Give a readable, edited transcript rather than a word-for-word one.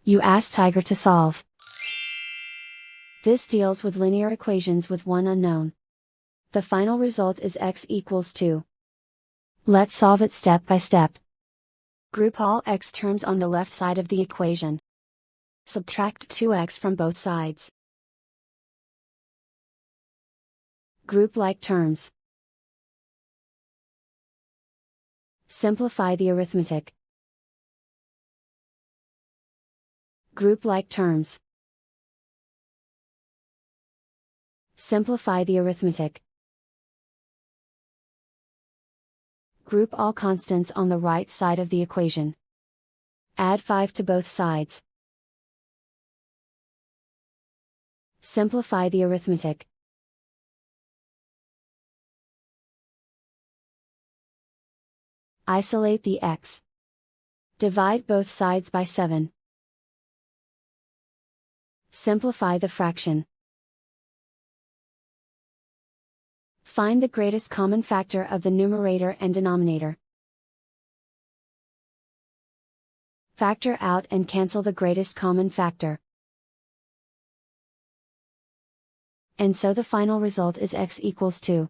You ask Tiger to solve. This deals with linear equations with one unknown. The final result is x equals 2. Let's solve it step by step. Group all x terms on the left side of the equation. Subtract 2x from both sides. Group like terms. Simplify the arithmetic. Group like terms. Simplify the arithmetic. Group all constants on the right side of the equation. Add 5 to both sides. Simplify the arithmetic. Isolate the x. Divide both sides by 7. Simplify the fraction. Find the greatest common factor of the numerator and denominator. Factor out and cancel the greatest common factor. And so the final result is x equals 2.